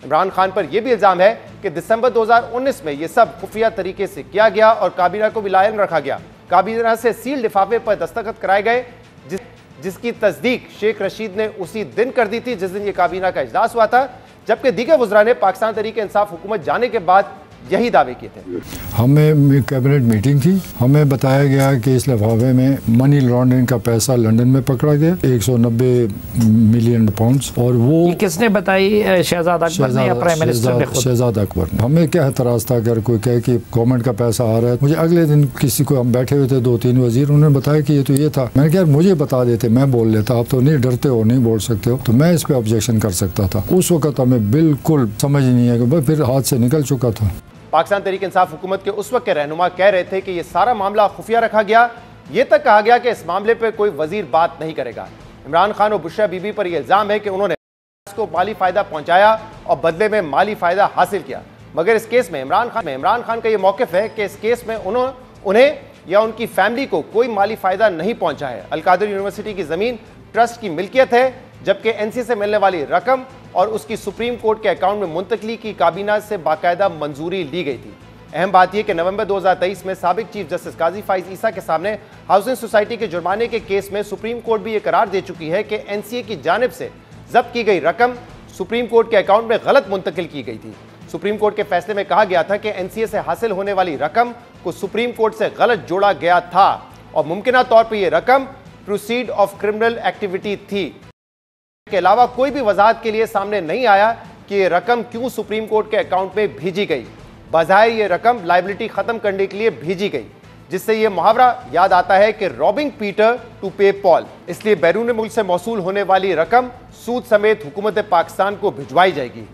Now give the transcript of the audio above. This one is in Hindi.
इमरान खान पर यह भी इल्जाम है कि दिसंबर 2019 में यह सब खुफिया तरीके से किया गया और काबीना को भी लायल रखा गया। काबीना से सील लिफाफे पर दस्तखत कराए गए, जिसकी तस्दीक शेख रशीद ने उसी दिन कर दी थी जिस दिन यह काबीना का इजलास हुआ था, जबकि दीगर वुज़रा ने पाकिस्तान तहरीक इंसाफ हुकूमत जाने के बाद यही दावे किए थे। हमें कैबिनेट मीटिंग थी, हमें बताया गया कि इस लिफाफे में मनी लॉन्ड्रिंग का पैसा लंदन में पकड़ा गया 190 मिलियन पाउंड्स। और वो किसने बताई? शहजाद अकबर ने या प्राइम मिनिस्टर ने? शहजाद अकबर ने। हमें क्या एतराज़ था अगर कोई कहे कि गवर्नमेंट का पैसा आ रहा है। मुझे अगले दिन किसी को, हम बैठे हुए थे 2-3 वजीर, उन्होंने बताया कि ये तो ये था। मैंने कहा मुझे बता देते, मैं बोल लेता, आप तो नहीं डरते हो, नहीं बोल सकते हो, तो मैं इस पर ऑब्जेक्शन कर सकता था। उस वक्त हमें बिल्कुल समझ नहीं है कि फिर हाथ से निकल चुका था। पाकिस्तान तहरीक इंसाफ हुकूमत के उस वक्त के रहनुमा कह रहे थे कि यह सारा मामला खुफिया रखा गया। ये तक कहा गया कि इस मामले पर कोई वजीर बात नहीं करेगा। इमरान खान और बुशरा बीबी पर यह इल्जाम है कि उन्होंने को माली फायदा पहुंचाया और बदले में माली फायदा हासिल किया। मगर इस केस में इमरान खान का यह मौकिफ है कि इस केस में उन्हें या उनकी फैमिली को कोई माली फायदा नहीं पहुंचा है। अल-कादिर यूनिवर्सिटी की जमीन ट्रस्ट की मिल्कियत है, जबकि एनसी से मिलने वाली रकम और उसकी सुप्रीम कोर्ट के अकाउंट में मुंतकली की काबीना से बाकायदा मंजूरी ली गई थी। अहम बात यह कि नवंबर 2023 में साबिक चीफ जस्टिस काजी फाइज ईसा के सामने हाउसिंग सोसाइटी के जुर्माने के केस में सुप्रीम कोर्ट भी यह करार दे चुकी है कि एनसीए की जानिब से जब्त की गई रकम सुप्रीम कोर्ट के अकाउंट में गलत मुंतकिल की गई थी। सुप्रीम कोर्ट के फैसले में कहा गया था कि एनसीए से हासिल होने वाली रकम को सुप्रीम कोर्ट से गलत जोड़ा गया था और मुमकिना तौर पर यह रकम प्रोसीड ऑफ क्रिमिनल एक्टिविटी थी। के अलावा कोई भी वजाहत के लिए सामने नहीं आया कि यह रकम क्यों सुप्रीम कोर्ट के अकाउंट में भेजी गई। बजाय ये रकम लायबिलिटी खत्म करने के लिए भेजी गई, जिससे यह मुहावरा याद आता है कि रॉबिंग पीटर टू पे पॉल। इसलिए बैरून मुल्क से मौसूल होने वाली रकम सूद समेत हुकूमत पाकिस्तान को भिजवाई जाएगी।